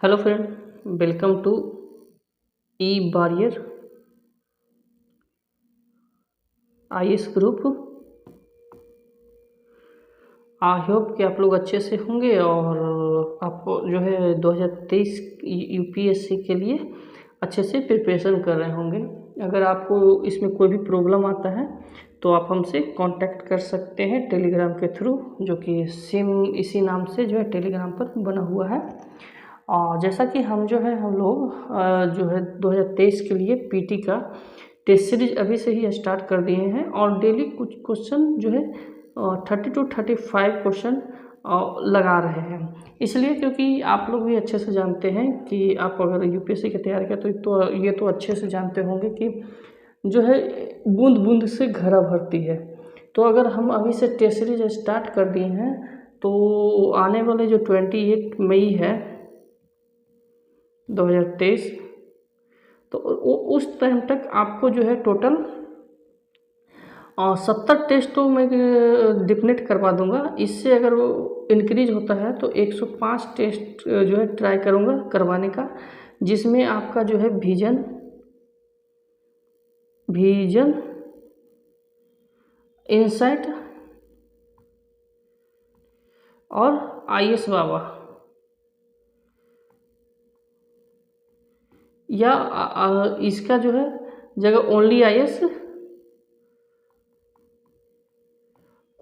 Hello friend, welcome to E barrier IAS group. I hope कि आप लोग अच्छे से होंगे और आपको जो है 2023 यूपीएससी के लिए अच्छे से प्रिपरेशन कर रहे होंगे। अगर आपको इसमें कोई भी प्रॉब्लम आता है तो आप हमसे कांटेक्ट कर सकते हैं टेलीग्राम के थ्रू, जो कि सेम इसी नाम से जो है टेलीग्राम पर बना हुआ है। और जैसा कि हम लोग जो है 2023 के लिए पीटी का टेस्ट सीरीज अभी से ही स्टार्ट कर दिए हैं और डेली कुछ क्वेश्चन जो है 30 to 35 क्वेश्चन लगा रहे हैं। इसलिए क्योंकि आप लोग भी अच्छे से जानते हैं कि आप अगर यूपीएससी की तैयारी करें तो ये तो अच्छे से जानते होंगे कि जो है बूंद बूंद से घड़ा भरती है। तो अगर हम अभी से टेस्ट सीरीज स्टार्ट कर दिए हैं तो आने वाले जो 28 मई है 2023, तो उस टाइम तक आपको जो है टोटल 70 टेस्ट तो मैं डिफिनेट करवा दूंगा। इससे अगर वो इंक्रीज होता है तो 105 टेस्ट जो है ट्राई करूंगा करवाने का, जिसमें आपका जो है विजन इनसाइट और आईएएस बाबा या इसका जो है जगह ओनली आईएएस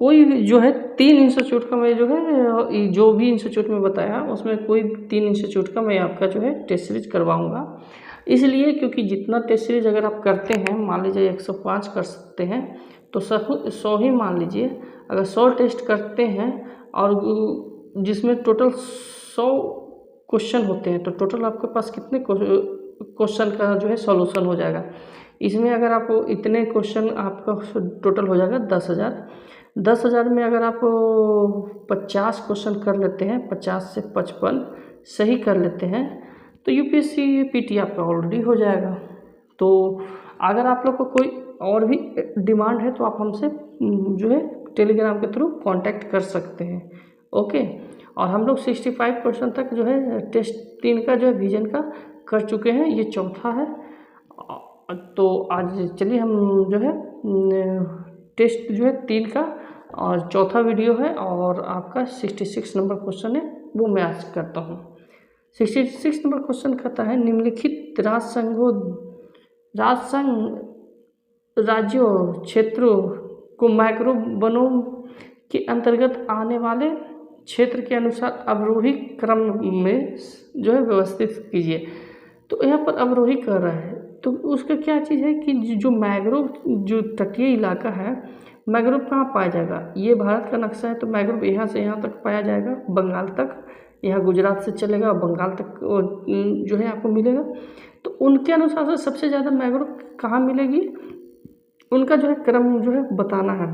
कोई जो है 3 इंस्टीट्यूट का मैं जो है जो भी इंस्टीट्यूट में बताया उसमें कोई 3 इंस्टीट्यूट का मैं आपका जो है टेस्ट सीरीज करवाऊँगा। इसलिए क्योंकि जितना टेस्ट सीरीज अगर आप करते हैं, मान लीजिए 105 कर सकते हैं तो 100 ही मान लीजिए। अगर 100 टेस्ट करते हैं और जिसमें टोटल 100 क्वेश्चन होते हैं तो टोटल आपके पास कितने क्वेश्चन का जो है सॉल्यूशन हो जाएगा। इसमें अगर आप इतने क्वेश्चन आपका टोटल हो जाएगा 10,000 में अगर आप 50 क्वेश्चन कर लेते हैं, 50 से 55 सही कर लेते हैं तो यूपीएससी पीटी आपका ऑलरेडी हो जाएगा। तो अगर आप लोग को कोई और भी डिमांड है तो आप हमसे जो है टेलीग्राम के थ्रू कांटेक्ट कर सकते हैं। ओके, और हम लोग 65% तक जो है टेस्ट 3 का जो है विजन का कर चुके हैं, ये चौथा है। तो आज चलिए हम जो है टेस्ट जो है 3 का और चौथा वीडियो है और आपका 66 नंबर क्वेश्चन है वो मैं आज करता हूँ। 66 नंबर क्वेश्चन कहता है, निम्नलिखित राजसंघ राज्यों क्षेत्रों को माइक्रो वनों के अंतर्गत आने वाले क्षेत्र के अनुसार अवरोही क्रम में जो है व्यवस्थित कीजिए। तो यहाँ पर अवरोही कर रहा है तो उसका क्या चीज़ है कि जो मैंग्रोव जो तटीय इलाका है, मैंग्रोव कहाँ पाया जाएगा? ये भारत का नक्शा है तो मैंग्रोव यहाँ से यहाँ तक पाया जाएगा, बंगाल तक। यहाँ गुजरात से चलेगा बंगाल तक जो है आपको मिलेगा। तो उनके अनुसार से सबसे ज़्यादा मैंग्रोव कहाँ मिलेगी, उनका जो है क्रम जो है बताना है।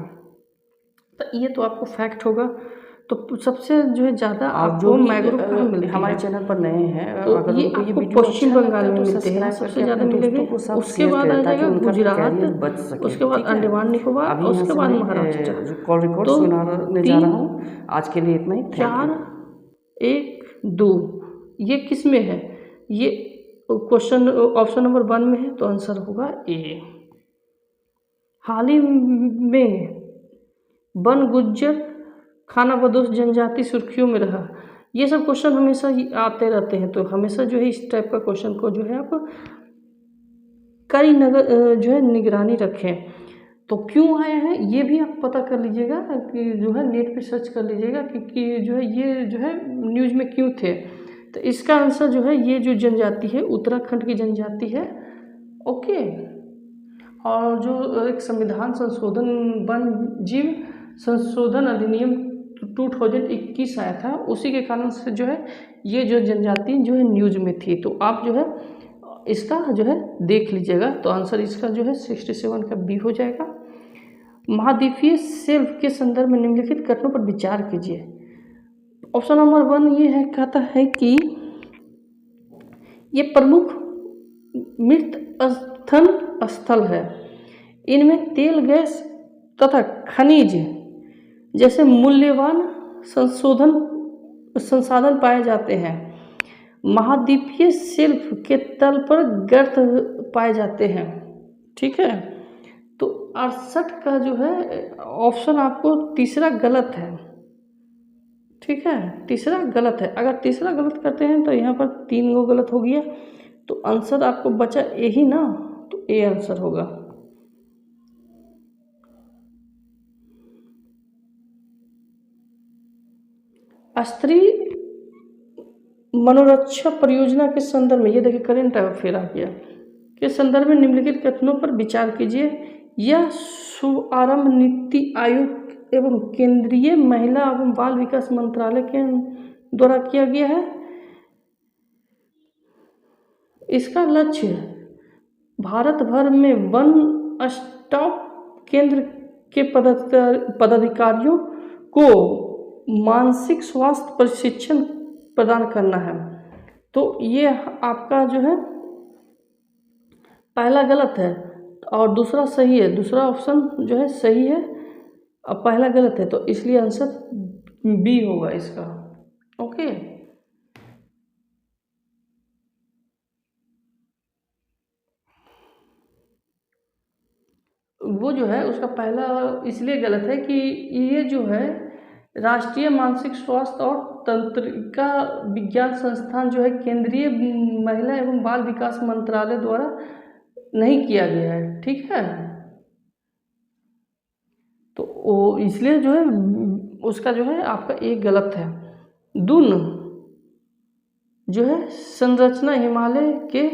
तो ये तो आपको फैक्ट होगा। तो सबसे जो है ज़्यादा आपको मैंग्रोव कहाँ मिलती है? हमारे चैनल पर नए हैं तो अगर ये उनको आपको वीडियो पश्चिम बंगाल में मिलते हैं, सबसे ज़्यादा मिलेंगे। उसके बाद आ जाएगा गुजरात, उसके बाद अंडमान निकोबार, उसके बाद महाराष्ट्र। जो कॉल रिकॉर्ड तो सुनाने जा रहा हूँ आज के लिए इतना ही। 4, 1, 2 ये किस में है? ये क्वेश्चन ऑप्शन नंबर 1 में है तो आंसर होगा ए। हाल ही में वन गुज्जर खाना बदोश जनजाति सुर्खियों में रहा। ये सब क्वेश्चन हमेशा आते रहते हैं, तो हमेशा जो है इस टाइप का क्वेश्चन को जो है आप कई नगर जो है निगरानी रखें। तो क्यों आए हैं ये भी आप पता कर लीजिएगा कि जो है नेट पे सर्च कर लीजिएगा कि जो है ये जो है न्यूज़ में क्यों थे। तो इसका आंसर जो है ये जो जनजाति है उत्तराखंड की जनजाति है। ओके, और जो एक संविधान संशोधन वन जीव संशोधन अधिनियम 2021 आया था, उसी के कारण से जो है ये जो जनजाति जो है न्यूज़ में थी। तो आप जो है इसका जो है देख लीजिएगा। तो आंसर इसका जो है 67 का बी हो जाएगा। महाद्वीपीय सेल्फ के संदर्भ में निम्नलिखित कथनों पर विचार कीजिए। ऑप्शन नंबर 1 ये है, कहता है कि ये प्रमुख मृत स्थल है, इनमें तेल गैस तथा खनिज जैसे मूल्यवान संसाधन पाए जाते हैं। महाद्वीपीय शेल्फ के तल पर गर्त पाए जाते हैं। ठीक है, तो 68 का जो है ऑप्शन आपको तीसरा गलत है। ठीक है, तीसरा गलत है। अगर तीसरा गलत करते हैं तो यहाँ पर 3 गो गलत हो गया, तो आंसर आपको बचा ए ही ना, तो ए आंसर होगा। स्त्री मनोरक्षा परियोजना के संदर्भ में, ये देखिए करंट अफेयर आ गया, के संदर्भ में निम्नलिखित कथनों पर विचार कीजिए। यह शुभारंभ नीति आयोग एवं केंद्रीय महिला एवं बाल विकास मंत्रालय के द्वारा किया गया है। इसका लक्ष्य भारत भर में वन स्टॉप केंद्र के पदाधिकारियों को मानसिक स्वास्थ्य प्रशिक्षण प्रदान करना है। तो ये आपका जो है पहला गलत है और दूसरा सही है। दूसरा ऑप्शन जो है सही है और पहला गलत है, तो इसलिए आंसर बी होगा इसका। ओके, वो जो है उसका पहला इसलिए गलत है कि ये जो है राष्ट्रीय मानसिक स्वास्थ्य और तंत्रिका विज्ञान संस्थान जो है केंद्रीय महिला एवं बाल विकास मंत्रालय द्वारा नहीं किया गया है। ठीक है, तो वो इसलिए जो है उसका जो है आपका एक गलत है। दून जो है संरचना हिमालय के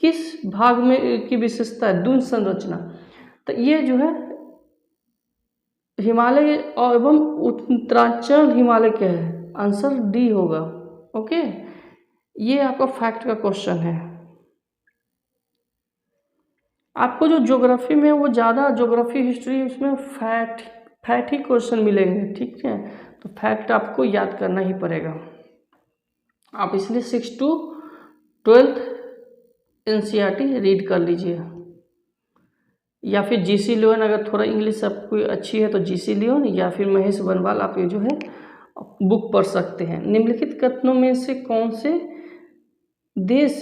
किस भाग में की विशेषता है? दून संरचना, तो ये जो है हिमालय एवं उत्तरांचल हिमालय के है, आंसर डी होगा। ओके, ये आपका फैक्ट का क्वेश्चन है। आपको जो ज्योग्राफी में वो ज़्यादा ज्योग्राफी हिस्ट्री उसमें फैक्ट ही क्वेश्चन मिलेंगे। ठीक है, तो फैक्ट आपको याद करना ही पड़ेगा। आप इसलिए 6 to 12 NCERT रीड कर लीजिए, या फिर GC लियोन, अगर थोड़ा इंग्लिश आपको अच्छी है तो GC लियोन या फिर महेश बनवाल आप ये जो है बुक पढ़ सकते हैं। निम्नलिखित कथनों में से कौन से देश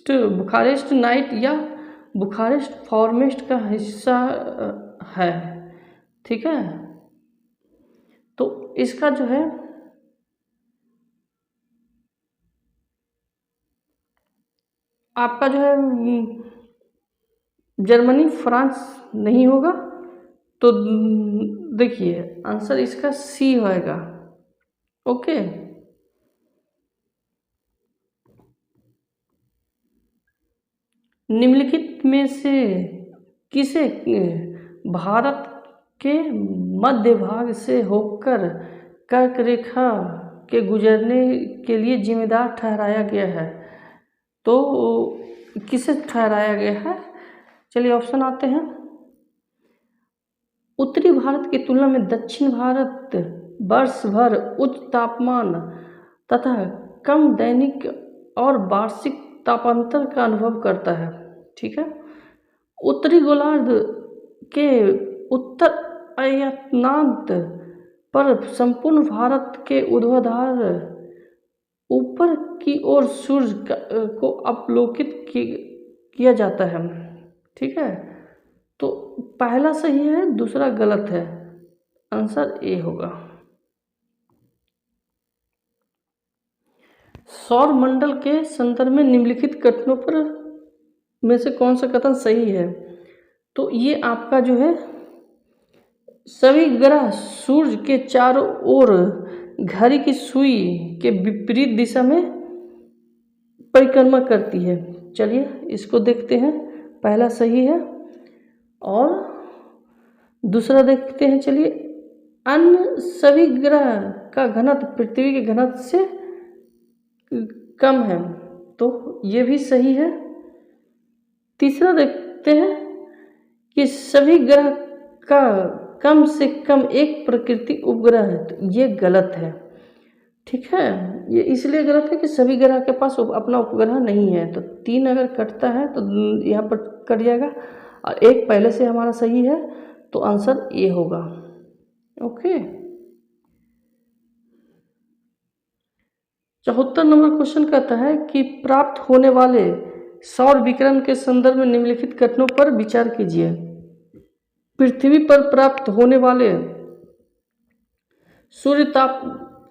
बुखारेस्ट नाइट या बुखारेस्ट फॉर्मेस्ट का हिस्सा है? ठीक है, तो इसका जो है आपका जो है जर्मनी फ्रांस नहीं होगा, तो देखिए आंसर इसका सी होएगा। ओके, निम्नलिखित में से किसे भारत के मध्य भाग से होकर कर्क रेखा के गुजरने के लिए जिम्मेदार ठहराया गया है? तो किसे ठहराया गया है? चलिए ऑप्शन आते हैं। उत्तरी भारत की तुलना में दक्षिण भारत वर्ष भर उच्च तापमान तथा कम दैनिक और वार्षिक तापांतर का अनुभव करता है। ठीक है, उत्तरी गोलार्ध के उत्तर अयनांत पर संपूर्ण भारत के ऊर्ध्वाधर ऊपर की ओर सूर्य को अवलोकित किया जाता है। ठीक है, तो पहला सही है, दूसरा गलत है, आंसर ए होगा। सौर मंडल के संदर्भ में निम्नलिखित कथनों पर में से कौन सा कथन सही है? तो ये आपका जो है सभी ग्रह सूर्य के चारों ओर घड़ी की सुई के विपरीत दिशा में परिक्रमा करती है। चलिए इसको देखते हैं, पहला सही है और दूसरा देखते हैं। चलिए, अन्य सभी ग्रह का घनत्व पृथ्वी के घनत्व से कम है, तो ये भी सही है। तीसरा देखते हैं कि सभी ग्रह का कम से कम एक प्रकृति उपग्रह है, तो ये गलत है। ठीक है, ये इसलिए गलत है कि सभी ग्रह के पास अपना उपग्रह नहीं है, तो 3 अगर कटता है तो यहाँ पर कट जाएगा और एक पहले से हमारा सही है, तो आंसर ए होगा। ओके, 74 नंबर क्वेश्चन कहता है कि प्राप्त होने वाले सौर विकिरण के संदर्भ में निम्नलिखित कथनों पर विचार कीजिए। पृथ्वी पर प्राप्त होने वाले सूर्य ताप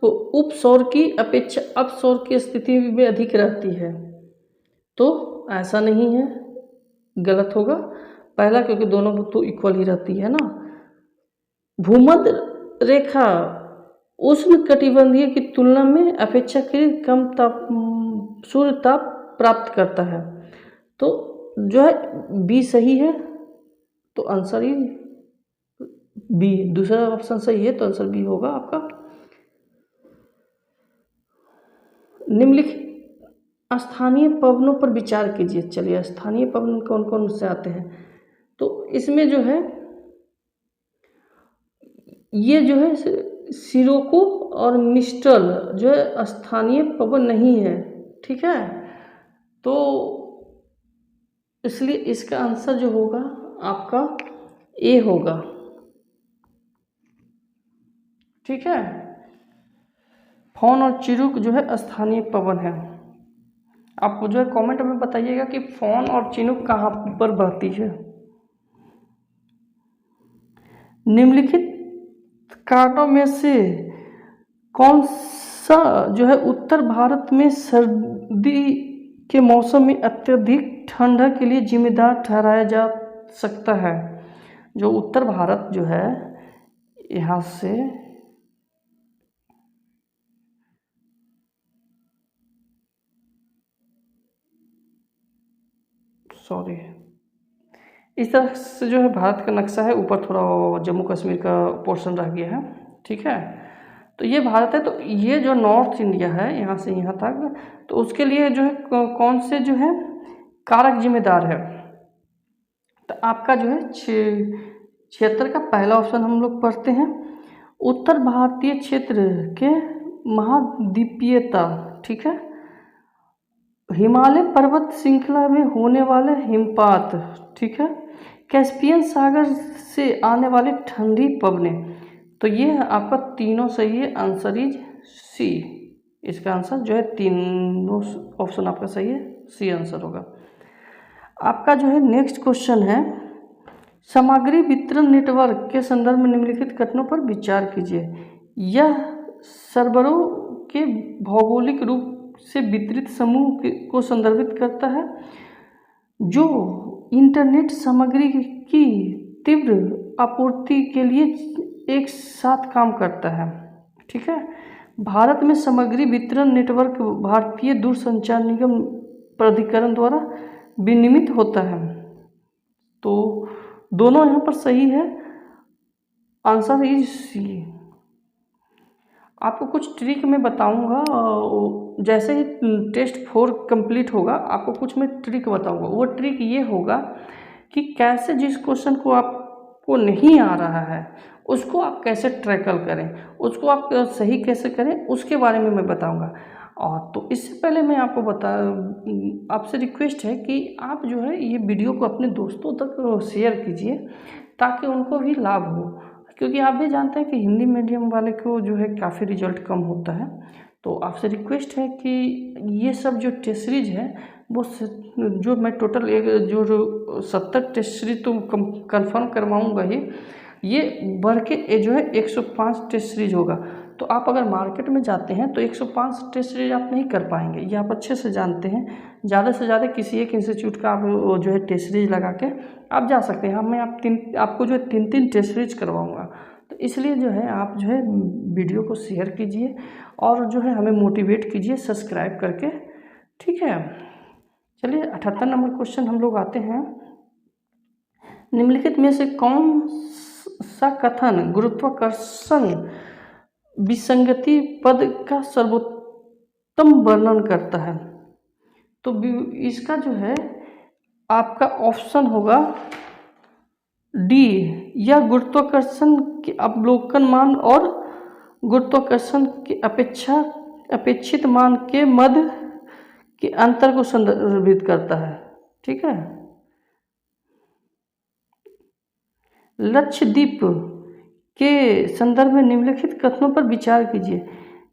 उपसौर की अपेक्षा अपसौर की स्थिति में अधिक रहती है। तो ऐसा नहीं है, गलत होगा पहला, क्योंकि दोनों तो इक्वल ही रहती है ना। भूमध्य रेखा उष्ण कटिबंधीय की तुलना में अपेक्षाकृत कम सूर्य ताप प्राप्त करता है। तो जो है बी सही है, तो आंसर ही बी, दूसरा ऑप्शन सही है, तो आंसर बी होगा आपका। निम्नलिखित स्थानीय पवनों पर विचार कीजिए। चलिए, स्थानीय पवन कौन कौन से आते हैं, तो इसमें जो है ये जो है सिरोको और मिस्टल जो है स्थानीय पवन नहीं है, ठीक है। तो इसलिए इसका आंसर जो होगा आपका ए होगा, ठीक है। फोन और चिरुक जो है स्थानीय पवन है। आप जो है कमेंट में बताइएगा कि फोन और चिनुक कहाँ पर बहती है। निम्नलिखित कारणों में से कौन सा जो है उत्तर भारत में सर्दी के मौसम में अत्यधिक ठंडा के लिए जिम्मेदार ठहराया जा सकता है। जो उत्तर भारत जो है यहाँ से इस तरह से जो है भारत का नक्शा है, ऊपर थोड़ा जम्मू कश्मीर का पोर्शन रह गया है, ठीक है। तो ये भारत है, तो ये जो नॉर्थ इंडिया है यहाँ से यहाँ तक, तो उसके लिए जो है कौन से जो है कारक जिम्मेदार है। तो आपका जो है 76 का पहला ऑप्शन हम लोग पढ़ते हैं, उत्तर भारतीय क्षेत्र के महाद्वीपीयता, ठीक है। हिमालय पर्वत श्रृंखला में होने वाले हिमपात, ठीक है। कैस्पियन सागर से आने वाली ठंडी पवनें। तो ये आपका तीनों सही है, आंसर इज सी। इसका आंसर जो है तीनों ऑप्शन आपका सही है, सी आंसर होगा। आपका जो है नेक्स्ट क्वेश्चन है, सामग्री वितरण नेटवर्क के संदर्भ में निम्नलिखित कथनों पर विचार कीजिए। यह सर्वरों के भौगोलिक रूप से वितरित समूह को संदर्भित करता है जो इंटरनेट सामग्री की तीव्र आपूर्ति के लिए एक साथ काम करता है, ठीक है। भारत में सामग्री वितरण नेटवर्क भारतीय दूरसंचार निगम प्राधिकरण द्वारा विनियमित होता है। तो दोनों यहाँ पर सही है, आंसर इज सी। आपको कुछ ट्रिक मैं बताऊंगा, जैसे ही टेस्ट 4 कंप्लीट होगा आपको कुछ मैं ट्रिक बताऊंगा। वो ट्रिक ये होगा कि कैसे जिस क्वेश्चन को आपको नहीं आ रहा है उसको आप कैसे ट्रैकल करें, उसको आप सही कैसे करें, उसके बारे में मैं बताऊंगा। और तो इससे पहले मैं आपको आपसे रिक्वेस्ट है कि आप जो है ये वीडियो को अपने दोस्तों तक शेयर कीजिए ताकि उनको भी लाभ हो, क्योंकि आप भी जानते हैं कि हिंदी मीडियम वाले को जो है काफ़ी रिजल्ट कम होता है। तो आपसे रिक्वेस्ट है कि ये सब जो टेस्ट सीरीज है वो जो मैं टोटल जो 70 टेस्ट सीरीज तो कंफर्म करवाऊँगा ही, ये बढ़ के जो है 105 टेस्ट सीरीज होगा। तो आप अगर मार्केट में जाते हैं तो 105 टेस्ट सीरीज आप नहीं कर पाएंगे, ये आप अच्छे से जानते हैं। ज़्यादा से ज़्यादा किसी एक इंस्टीट्यूट का आप जो है टेस्ट सीरीज लगा के आप जा सकते हैं। मैं आपको जो है 3 टेस्ट सीरीज करवाऊँगा। तो इसलिए जो है आप जो है वीडियो को शेयर कीजिए और जो है हमें मोटिवेट कीजिए सब्सक्राइब करके, ठीक है। चलिए 78 नंबर क्वेश्चन हम लोग आते हैं। निम्नलिखित में से कौन सा कथन गुरुत्वाकर्षण विसंगति पद का सर्वोत्तम वर्णन करता है। तो इसका जो है आपका ऑप्शन होगा डी, या गुरुत्वाकर्षण के अवलोकन मान और गुरुत्वाकर्षण के अपेक्षित मान के मध्य के अंतर को संदर्भित करता है, ठीक है। लक्षद्वीप के संदर्भ में निम्नलिखित कथनों पर विचार कीजिए।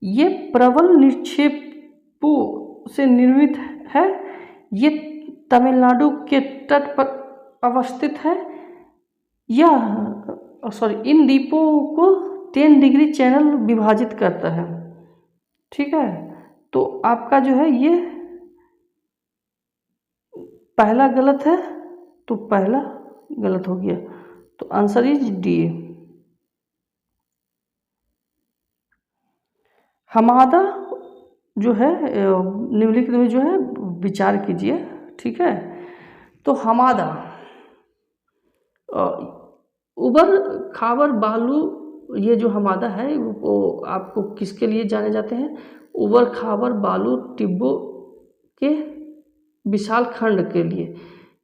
ये प्रबल निक्षेप से निर्मित है। ये तमिलनाडु के तट पर अवस्थित है। इन द्वीपों को 10 डिग्री चैनल विभाजित करता है। ठीक है, तो आपका जो है ये पहला गलत है, तो पहला गलत हो गया, तो आंसर इज डी। हमादा जो है निम्नलिखित में जो है विचार कीजिए। ठीक है, तो हमादा उबर खाबर बालू, ये जो हमादा है वो आपको किसके लिए जाने जाते हैं? उबर खाबर बालू टिब्बों के विशाल खंड के लिए,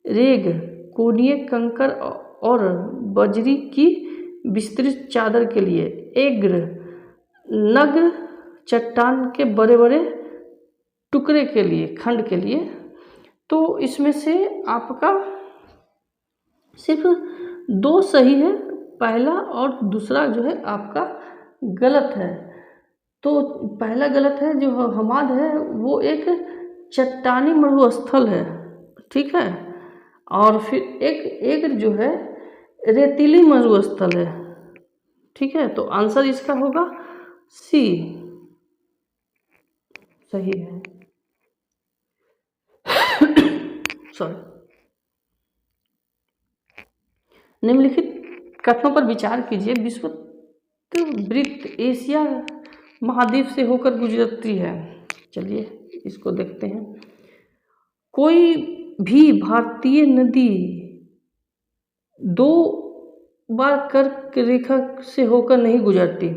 रेग कोनीय कंकर और बजरी की विस्तृत चादर के लिए, एग्र नग्र चट्टान के बड़े बड़े टुकड़े के लिए, खंड के लिए। तो इसमें से आपका सिर्फ 2 सही है, पहला और दूसरा जो है आपका गलत है। तो पहला गलत है, जो हमाद है वो एक चट्टानी मरुस्थल है। ठीक है, और फिर एक जो है रेतीली मरुस्थल है। ठीक है, तो आंसर इसका होगा सी, सही है। सॉरी। निम्नलिखित कथनों पर विचार कीजिए। विषुवत वृत्त एशिया महाद्वीप से होकर गुजरती है। चलिए इसको देखते हैं। कोई भी भारतीय नदी 2 बार कर्क रेखा से होकर नहीं गुजरती।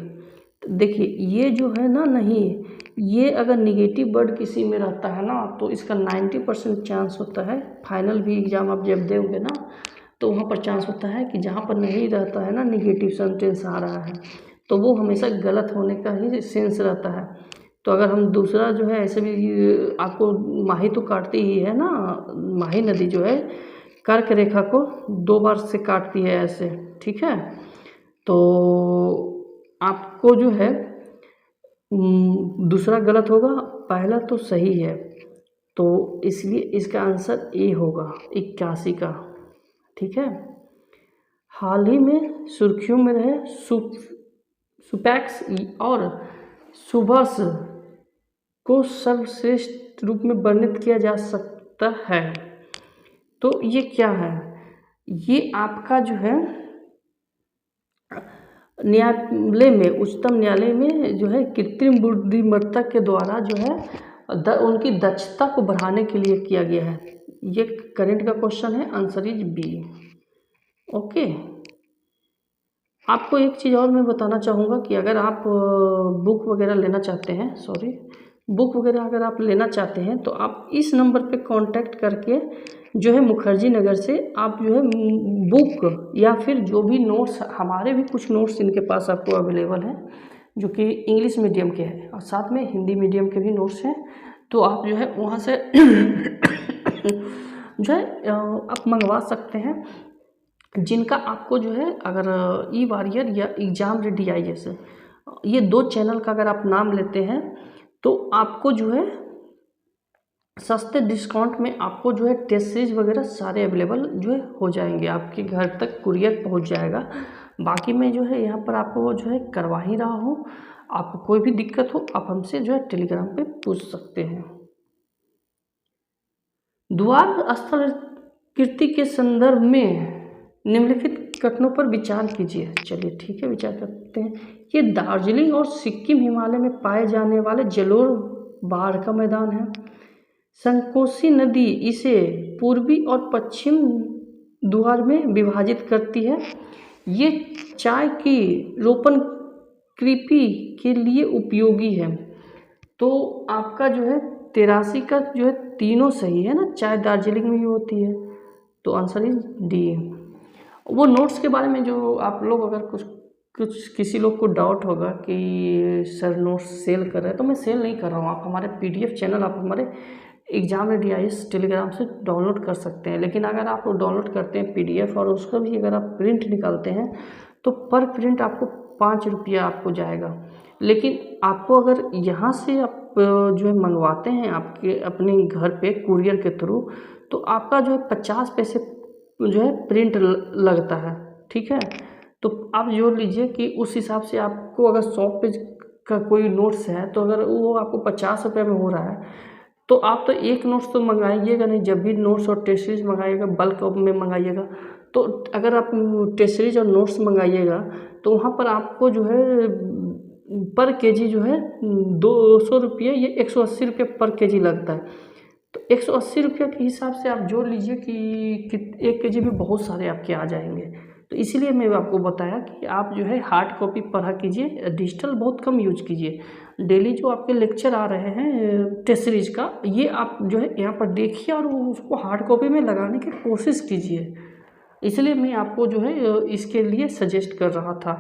देखिए ये जो है ना, नहीं, ये अगर निगेटिव वर्ड किसी में रहता है ना, तो इसका 90% चांस होता है, फाइनल भी एग्ज़ाम आप जब देंगे ना, तो वहाँ पर चांस होता है कि जहाँ पर नहीं रहता है ना, निगेटिव सेंटेंस आ रहा है, तो वो हमेशा गलत होने का ही सेंस रहता है। तो अगर हम दूसरा जो है, ऐसे भी आपको माही तो काटती ही है ना, माही नदी जो है कर्क रेखा को 2 बार से काटती है ऐसे। ठीक है, तो आपको जो है दूसरा गलत होगा, पहला तो सही है, तो इसलिए इसका आंसर ए होगा 81 का। ठीक है, हाल ही में सुर्खियों में रहे सुपैक्स और सुभाष को सर्वश्रेष्ठ रूप में वर्णित किया जा सकता है। तो ये क्या है? ये आपका जो है न्यायालय में, उच्चतम न्यायालय में जो है कृत्रिम बुद्धिमत्ता के द्वारा जो है उनकी दक्षता को बढ़ाने के लिए किया गया है। ये करंट का क्वेश्चन है, आंसर इज बी। ओके, आपको एक चीज़ और मैं बताना चाहूँगा कि अगर आप बुक वगैरह लेना चाहते हैं, बुक वगैरह अगर आप लेना चाहते हैं, तो आप इस नंबर पे कांटेक्ट करके जो है मुखर्जी नगर से आप जो है बुक या फिर जो भी नोट्स, हमारे भी कुछ नोट्स इनके पास आपको अवेलेबल हैं जो कि इंग्लिश मीडियम के हैं और साथ में हिंदी मीडियम के भी नोट्स हैं। तो आप जो है वहाँ से जो है आप मंगवा सकते हैं, जिनका आपको जो है अगर ई वॉरियर या एग्ज़ाम रेडी IAS, ये 2 चैनल का अगर आप नाम लेते हैं तो आपको जो है सस्ते डिस्काउंट में आपको जो है टेस्ट सीरीज वगैरह सारे अवेलेबल जो है हो जाएंगे, आपके घर तक कुरियर पहुंच जाएगा। बाकी मैं जो है यहाँ पर आपको जो है करवा ही रहा हूँ। आपको कोई भी दिक्कत हो आप हमसे जो है टेलीग्राम पे पूछ सकते हैं। द्वार स्थल कीर्ति के संदर्भ में निम्नलिखित कथनों पर विचार कीजिए। चलिए ठीक है, विचार करते हैं। ये दार्जिलिंग और सिक्किम हिमालय में पाए जाने वाले जलोढ़ बाढ़ का मैदान है। संकोशी नदी इसे पूर्वी और पश्चिम द्वार में विभाजित करती है। ये चाय की रोपण कृषि के लिए उपयोगी है। तो आपका जो है 83 का जो है तीनों सही है ना, चाय दार्जिलिंग में ही होती है, तो आंसर इज डी। वो नोट्स के बारे में जो आप लोग अगर कुछ किसी लोग को डाउट होगा कि सर नोट्स सेल कर रहे हैं, तो मैं सेल नहीं कर रहा हूँ। आप हमारे PDF चैनल आप हमारे एग्ज़ाम रेडी IAS टेलीग्राम से डाउनलोड कर सकते हैं। लेकिन अगर आप डाउनलोड करते हैं PDF और उसका भी अगर आप प्रिंट निकालते हैं तो पर प्रिंट आपको ₹5 आपको जाएगा। लेकिन आपको अगर यहाँ से आप जो है मंगवाते हैं आपके अपने घर पे कुरियर के थ्रू, तो आपका जो है 50 पैसे जो है प्रिंट लगता है। ठीक है, तो आप जोड़ लीजिए कि उस हिसाब से आपको अगर 100 पेज का कोई नोट्स है तो अगर वो आपको 50 रुपये में हो रहा है, तो आप तो एक नोट्स तो मंगाइएगा नहीं। जब भी नोट्स और टेस्ट सीरीज मंगाइएगा बल्क में मंगाइएगा, तो अगर आप टेस्ट सीरीज और नोट्स मंगाइएगा तो वहाँ पर आपको जो है पर केजी जो है 200 रुपये या 180 रुपये पर केजी लगता है। तो 180 रुपये के हिसाब से आप जोड़ लीजिए कि 1 केजी में बहुत सारे आपके आ जाएंगे। तो इसीलिए मैं आपको बताया कि आप जो है हार्ड कॉपी पढ़ा कीजिए, डिजिटल बहुत कम यूज कीजिए। डेली जो आपके लेक्चर आ रहे हैं टेस्ट सीरीज का, ये आप जो है यहाँ पर देखिए और उसको हार्ड कॉपी में लगाने की कोशिश कीजिए। इसलिए मैं आपको जो है इसके लिए सजेस्ट कर रहा था।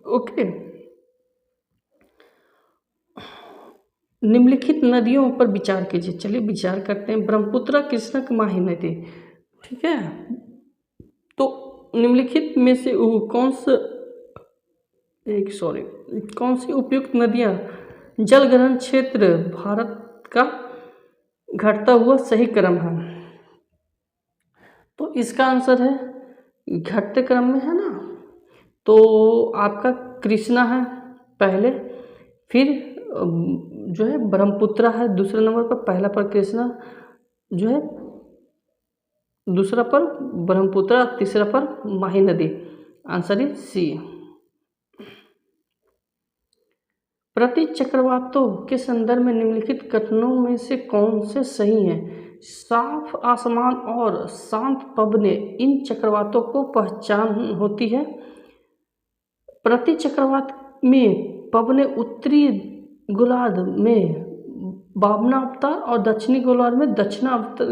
ओके, निम्नलिखित नदियों पर विचार कीजिए। चलिए विचार करते हैं। ब्रह्मपुत्र, कृष्णा, माही नदी। ठीक है, तो निम्नलिखित में से कौन सी उपयुक्त नदियाँ जल ग्रहण क्षेत्र भारत का घटता हुआ सही क्रम है? तो इसका आंसर है घटते क्रम में है ना, तो आपका कृष्णा है पहले, फिर जो है ब्रह्मपुत्र है दूसरे नंबर पर, पहला पर कृष्णा जो है, दूसरा पर ब्रह्मपुत्र, तीसरा पर माही नदी। Answer is C. प्रति चक्रवातों के संदर्भ में निम्नलिखित कथनों में से कौन से सही हैं? साफ आसमान और शांत पवनें इन चक्रवातों को पहचान होती है। प्रति चक्रवात में पवनें उत्तरी गोलार्ध में वामनावर्त और दक्षिणी गोलार्ध में दक्षिणावर्त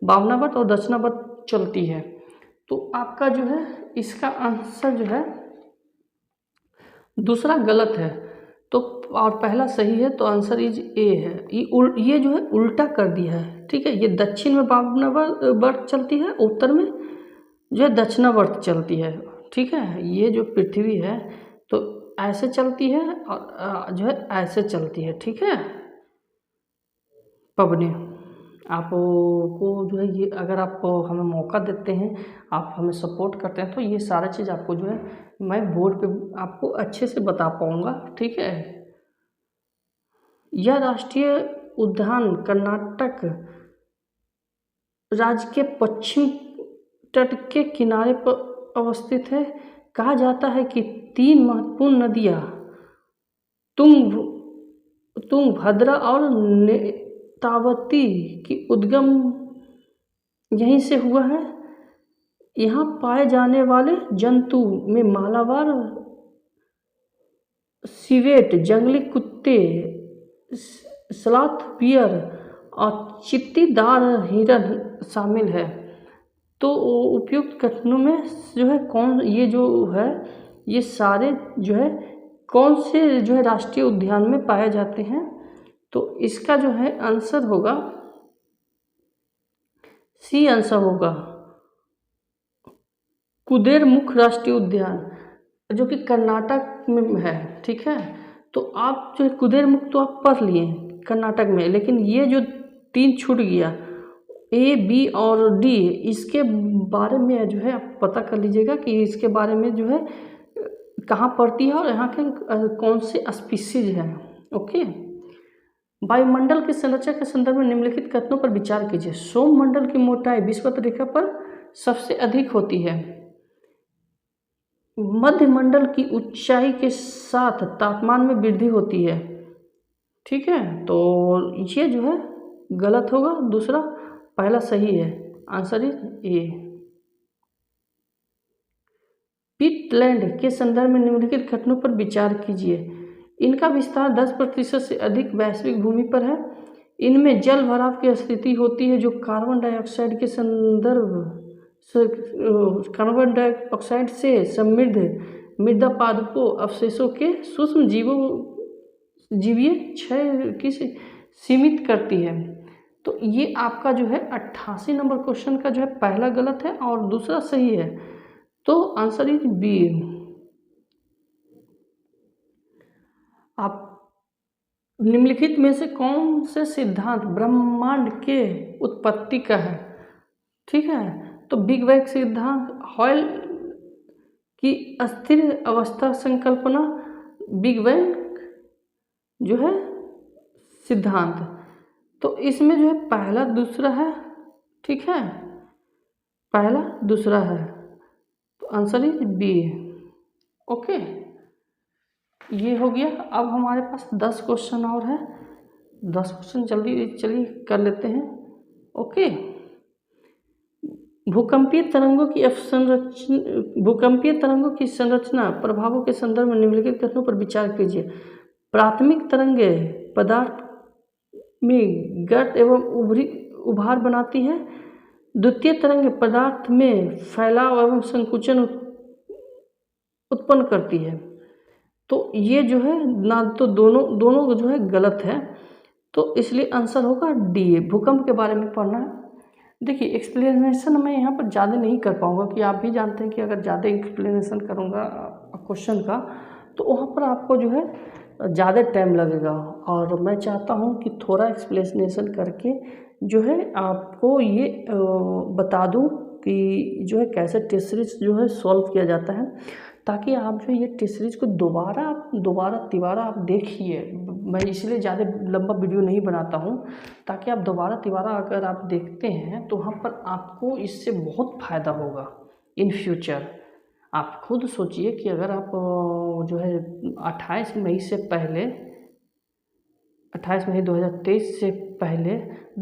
वामनावर्त और दक्षिणावर्त चलती है। तो आपका जो है इसका आंसर जो है दूसरा गलत है, तो और पहला सही है, तो आंसर इज ए है। ये जो है उल्टा कर दिया है। ठीक है, ये दक्षिण में वामनावर्त चलती है, उत्तर में जो है दक्षिणावर्त चलती है। ठीक है, ये जो पृथ्वी है तो ऐसे चलती है और जो है ऐसे चलती है। ठीक है, पवनें आपको जो है ये अगर आप हमें मौका देते हैं, आप हमें सपोर्ट करते हैं, तो ये सारा चीज़ आपको जो है मैं बोर्ड पे आपको अच्छे से बता पाऊँगा। ठीक है, यह राष्ट्रीय उद्यान कर्नाटक राज्य के पश्चिम तट के किनारे पर अवस्थित है। कहा जाता है कि 3 महत्वपूर्ण नदियाँ तुंगभद्रा और नेत्रावती की उद्गम यहीं से हुआ है। यहाँ पाए जाने वाले जंतु में मालाबार सिवेट, जंगली कुत्ते, स्लॉथ बियर और चित्तीदार हिरण शामिल है। तो उपयुक्त कथनों में जो है ये सारे जो है कौन से जो है राष्ट्रीय उद्यान में पाए जाते हैं? तो इसका जो है आंसर होगा सी। आंसर होगा कुद्रेमुख राष्ट्रीय उद्यान, जो कि कर्नाटक में है। ठीक है, तो आप जो कुद्रेमुख तो आप पढ़ लिए कर्नाटक में, लेकिन ये जो 3 छूट गया ए, बी और डी, इसके बारे में जो है आप पता कर लीजिएगा कि इसके बारे में जो है कहाँ पड़ती है और यहाँ के कौन से स्पीसीज हैं। ओके, वायुमंडल की संरचना के संदर्भ में निम्नलिखित कथनों पर विचार कीजिए। सौरमंडल की मोटाई विषुवत रेखा पर सबसे अधिक होती है। मध्यमंडल की ऊंचाई के साथ तापमान में वृद्धि होती है। ठीक है, तो ये जो है गलत होगा, दूसरा पहला सही है। Answer is a. पीटलैंड के संदर्भ में निम्नलिखित कथनों पर विचार कीजिए। इनका विस्तार 10% से अधिक वैश्विक भूमि पर है। इनमें जल भराव की स्थिति होती है जो कार्बन डाइऑक्साइड से समृद्ध मृदा पादपों अवशेषों के सूक्ष्म जीवीय क्षय की सीमित करती है। तो ये आपका जो है 88 नंबर क्वेश्चन का जो है पहला गलत है और दूसरा सही है। तो आंसर इज बी। आप निम्नलिखित में से कौन से सिद्धांत ब्रह्मांड के उत्पत्ति का है? ठीक है, तो बिग बैंग सिद्धांत, हॉयल की अस्थिर अवस्था संकल्पना, बिग बैंग जो है सिद्धांत। तो इसमें जो है पहला दूसरा है, ठीक है, पहला दूसरा है, तो आंसर इज बी। ओके, ये हो गया। अब हमारे पास 10 क्वेश्चन और है, 10 क्वेश्चन जल्दी चलिए कर लेते हैं। ओके, भूकंपीय तरंगों की संरचना प्रभावों के संदर्भ में निम्नलिखित कथनों पर विचार कीजिए। प्राथमिक तरंगें पदार्थ में गर्त एवं उभार बनाती है। द्वितीय तरंगें पदार्थ में फैलाव एवं संकुचन उत्पन्न करती है। तो ये जो है ना, तो दोनों जो है गलत है, तो इसलिए आंसर होगा डी। भूकंप के बारे में पढ़ना है। देखिए, एक्सप्लेनेशन मैं यहाँ पर ज़्यादा नहीं कर पाऊँगा कि आप भी जानते हैं कि अगर ज़्यादा एक्सप्लेनेशन करूँगा क्वेश्चन का तो वहाँ पर आपको जो है ज़्यादा टाइम लगेगा, और मैं चाहता हूँ कि थोड़ा एक्सप्लेनेशन करके जो है आपको ये बता दूँ कि जो है कैसे टेस्ट सीरीज जो है सॉल्व किया जाता है, ताकि आप जो ये टेस्ट सीरीज को दोबारा तिबारा आप देखिए। मैं इसलिए ज़्यादा लंबा वीडियो नहीं बनाता हूँ, ताकि आप दोबारा तिबारा अगर आप देखते हैं तो वहाँ पर आपको इससे बहुत फ़ायदा होगा इन फ्यूचर। आप खुद सोचिए कि अगर आप जो है 28 मई 2023 से पहले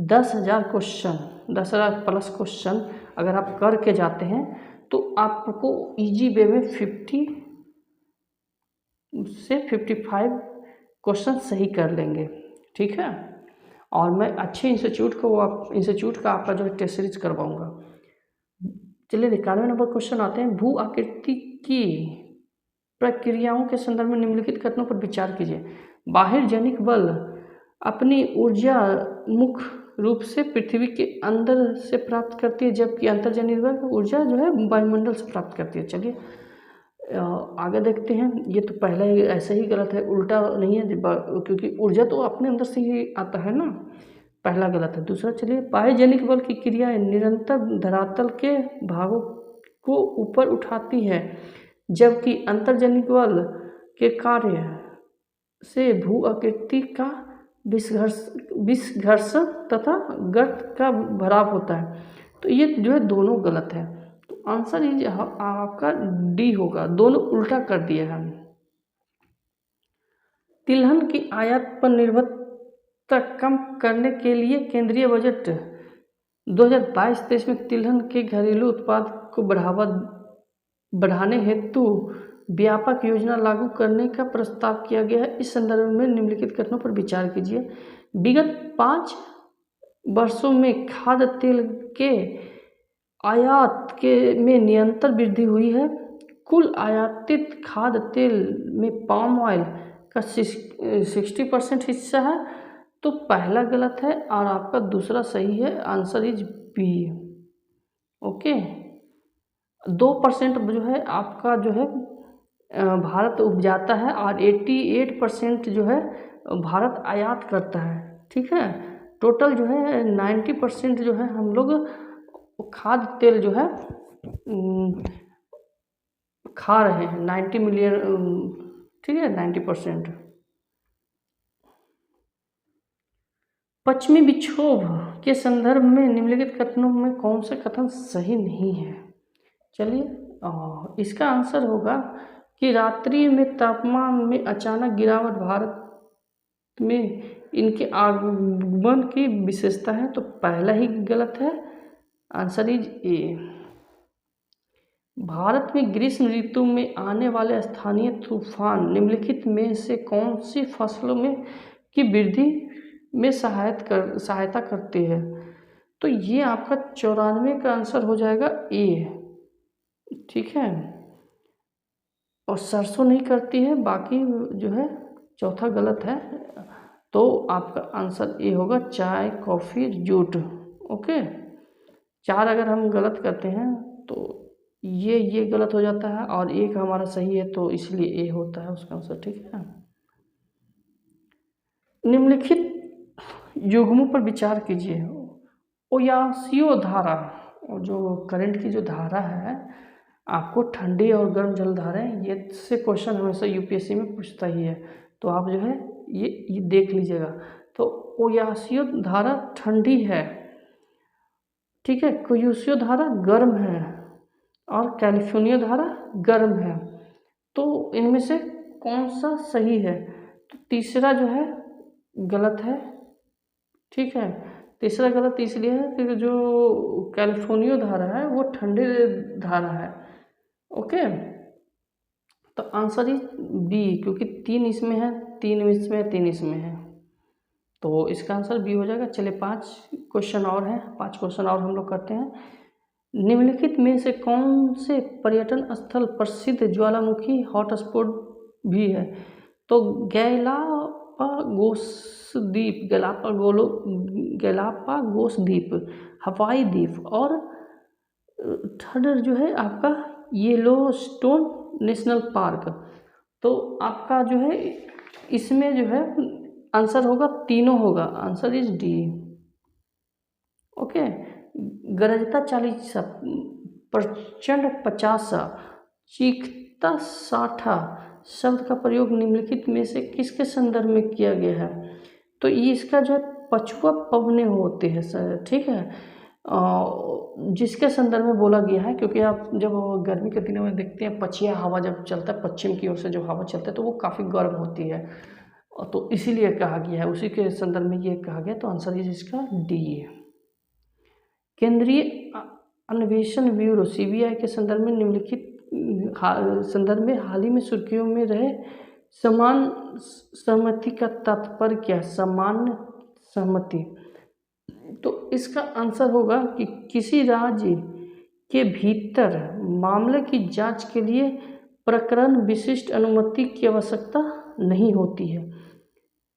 10,000 क्वेश्चन, 10,000 प्लस क्वेश्चन अगर आप करके जाते हैं तो आपको इजी वे में 50 से 55 क्वेश्चन सही कर लेंगे, ठीक है। और मैं अच्छे इंस्टीट्यूट का आपका जो है टेस्ट सीरीज करवाऊँगा। चलिए 91 नंबर क्वेश्चन आते हैं। भू आकृति की प्रक्रियाओं के संदर्भ में निम्नलिखित कथनों पर विचार कीजिए। बाह्यजनिक बल अपनी ऊर्जा मुख्य रूप से पृथ्वी के अंदर से प्राप्त करती है, जबकि अंतर्जनिक बल ऊर्जा जो है वायुमंडल से प्राप्त करती है। चलिए आगे देखते हैं। ये तो पहला ही ऐसे ही गलत है, उल्टा नहीं है, क्योंकि ऊर्जा तो अपने अंदर से ही आता है ना, पहला गलत है। दूसरा चलिए, बाह्यजनिक बल की क्रियाएं निरंतर धरातल के भागों को ऊपर उठाती है, जबकि अंतर्जनिक बल के कार्य से भू आकृति का विस्घर्षण तथा गर्त का भराव होता है। तो ये जो है दोनों गलत है, तो आंसर ये आपका डी होगा। दोनों उल्टा कर दिया है। तिलहन की आयात पर निर्भरता कम करने के लिए केंद्रीय बजट 2022-23 में तिलहन के घरेलू उत्पाद को बढ़ाने हेतु व्यापक योजना लागू करने का प्रस्ताव किया गया है। इस संदर्भ में निम्नलिखित कथनों पर विचार कीजिए। विगत 5 वर्षों में खाद्य तेल के आयात में निरंतर वृद्धि हुई है। कुल आयातित खाद्य तेल में पाम ऑयल का 60% हिस्सा है, तो पहला गलत है और आपका दूसरा सही है। Answer is B. ओके, 2% जो है आपका जो है भारत उपजाता है और 88% जो है भारत आयात करता है, ठीक है। टोटल जो है 90% जो है हम लोग खाद्य तेल जो है खा रहे हैं, 90 मिलियन, ठीक है, 90%। पश्चिमी विक्षोभ के संदर्भ में निम्नलिखित कथनों में कौन सा कथन सही नहीं है? चलिए इसका आंसर होगा कि रात्रि में तापमान में अचानक गिरावट भारत में इनके आगमन की विशेषता है, तो पहला ही गलत है। Answer is a. भारत में ग्रीष्म ऋतु में आने वाले स्थानीय तूफान निम्नलिखित में से कौन सी फसलों में की वृद्धि में सहायता करते हैं? तो ये आपका 94 का आंसर हो जाएगा ए, ठीक है। और सरसों नहीं करती है, बाकी जो है चौथा गलत है, तो आपका आंसर ए होगा, चाय, कॉफ़ी, जूट। ओके, 4 अगर हम गलत करते हैं तो ये गलत हो जाता है और एक हमारा सही है, तो इसलिए ए होता है उसका आंसर। ठीक है, निम्नलिखित युग्मों पर विचार कीजिए। ओयासियो धारा, और जो करंट की जो धारा है, आपको ठंडी और गर्म जल धाराएं, ये से क्वेश्चन हमेशा यूपीएससी में पूछता ही है, तो आप जो है ये देख लीजिएगा। तो ओयासियो धारा ठंडी है, ठीक है, कुयुसियो धारा गर्म है और कैलिफोर्निया धारा गर्म है। तो इनमें से कौन सा सही है? तो तीसरा जो है गलत है। ठीक है, तीसरा गलत इसलिए है कि जो कैलिफोर्निया धारा है वो ठंडे धारा है। ओके, तो आंसर इज बी, क्योंकि 3 इसमें है, 3 इसमें है, 3 इसमें है, तो इसका आंसर बी हो जाएगा। चलिए 5 क्वेश्चन और हैं, 5 क्वेश्चन और हम लोग करते हैं। निम्नलिखित में से कौन से पर्यटन स्थल प्रसिद्ध ज्वालामुखी हॉटस्पॉट भी है? तो गैलापागोस द्वीप, गैलापागोस द्वीप, हवाई द्वीप, और थर्ड जो है आपका येलोस्टोन नेशनल पार्क। तो आपका जो है इसमें जो है आंसर होगा, तीनों होगा, आंसर इज डी। ओके, गरजता 40, प्रचंड 50, चीखता 60 शब्द का प्रयोग निम्नलिखित में से किसके संदर्भ में किया गया है? तो ये इसका जो है पछुआ पवने होते हैं सर। ठीक है, जिसके संदर्भ में बोला गया है, क्योंकि आप जब गर्मी के दिनों में देखते हैं पछिया हवा जब चलता है, पश्चिम की ओर से जो हवा चलता है, तो वो काफ़ी गर्म होती है, तो इसीलिए कहा गया है, उसी के संदर्भ में ये कहा गया। तो आंसर इज इसका डी है। केंद्रीय अन्वेषण ब्यूरो सीबीआई के संदर्भ में निम्नलिखित संदर्भ में हाल ही में सुर्खियों में रहे समान सहमति का तात्पर्य क्या? सामान्य सहमति। तो इसका आंसर होगा कि किसी राज्य के भीतर मामले की जांच के लिए प्रकरण विशिष्ट अनुमति की आवश्यकता नहीं होती है,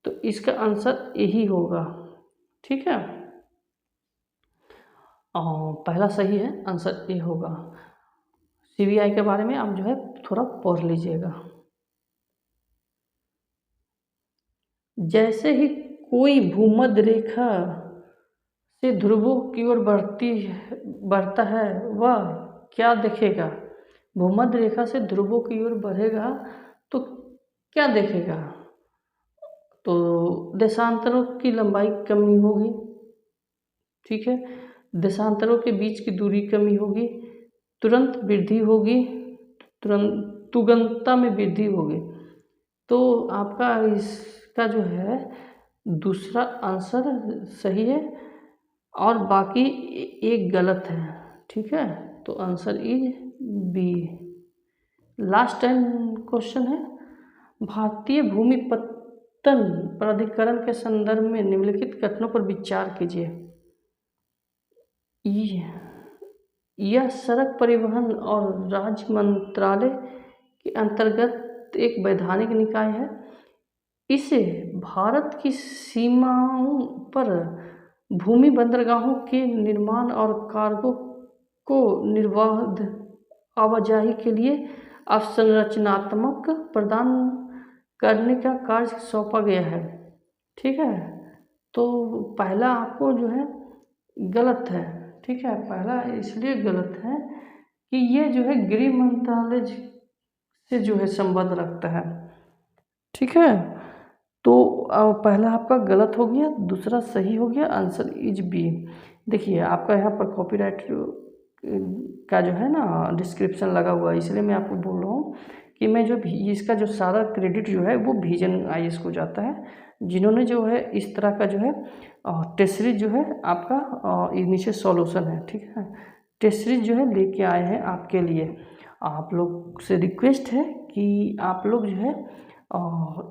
तो इसका आंसर यही होगा। ठीक है, पहला सही है, आंसर ए होगा। सीबीआई के बारे में आप जो है थोड़ा पढ़ लीजिएगा। जैसे ही कोई भूमध्य रेखा से ध्रुवों की ओर बढ़ता है, वह क्या देखेगा? भूमध्य रेखा से ध्रुवों की ओर बढ़ेगा तो क्या देखेगा? तो देशांतरों की लंबाई कमी होगी। ठीक है, देशांतरों के बीच की दूरी कमी होगी, तुरंत वृद्धि होगी, तुगंता में वृद्धि होगी। तो आपका इसका जो है दूसरा आंसर सही है और बाकी एक गलत है। ठीक है, तो answer is B. Last time question है, भारतीय भूमि पत्तन प्राधिकरण के संदर्भ में निम्नलिखित कथनों पर विचार कीजिए। यह सड़क परिवहन और राज्य मंत्रालय के अंतर्गत एक वैधानिक निकाय है। इसे भारत की सीमाओं पर भूमि बंदरगाहों के निर्माण और कार्गो को निर्बाध आवाजाही के लिए अवसंरचनात्मक प्रदान करने का कार्य सौंपा गया है। ठीक है, तो पहला आपको जो है गलत है। ठीक है, पहला इसलिए गलत है कि ये जो है गृह मंत्रालय से जो है संबंध रखता है। ठीक है, तो पहला आपका गलत हो गया, दूसरा सही हो गया, आंसर इज बी। देखिए आपका यहाँ पर कॉपीराइट का जो है ना डिस्क्रिप्शन लगा हुआ है, इसलिए मैं आपको बोल रहा हूँ कि मैं जो भी इसका जो सारा क्रेडिट जो है वो विजन आईएएस को जाता है, जिन्होंने जो है इस तरह का जो है टेस्ट सीरीज जो है आपका नीचे सॉल्यूशन है। ठीक है, टेस्ट सीरीज जो है लेके आए हैं आपके लिए। आप लोग से रिक्वेस्ट है कि आप लोग जो है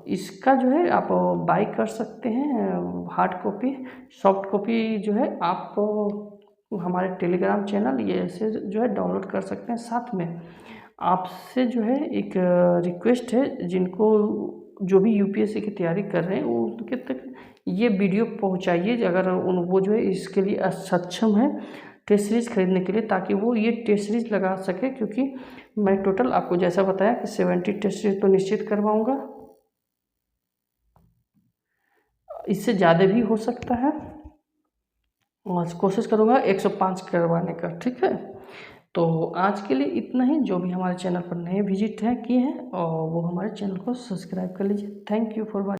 इसका जो है आप बाई कर सकते हैं, हार्ड कॉपी, सॉफ्ट कॉपी जो है आप हमारे टेलीग्राम चैनल ये ऐसे जो है डाउनलोड कर सकते हैं। साथ में आपसे जो है एक रिक्वेस्ट है, जिनको जो भी यूपीएससी की तैयारी कर रहे हैं उनके तक ये वीडियो पहुंचाइए, अगर वो जो है इसके लिए सक्षम है। टेस्ट सीरीज खरीदने के लिए, ताकि वो ये टेस्ट सीरीज लगा सके। क्योंकि मैं टोटल आपको जैसा बताया कि 70 टेस्ट सीरीज तो निश्चित करवाऊँगा, इससे ज़्यादा भी हो सकता है, और कोशिश करूँगा 105 करवाने का। ठीक है, तो आज के लिए इतना ही। जो भी हमारे चैनल पर नए विजिट है किए हैं और वो हमारे चैनल को सब्सक्राइब कर लीजिए। Thank you for watching.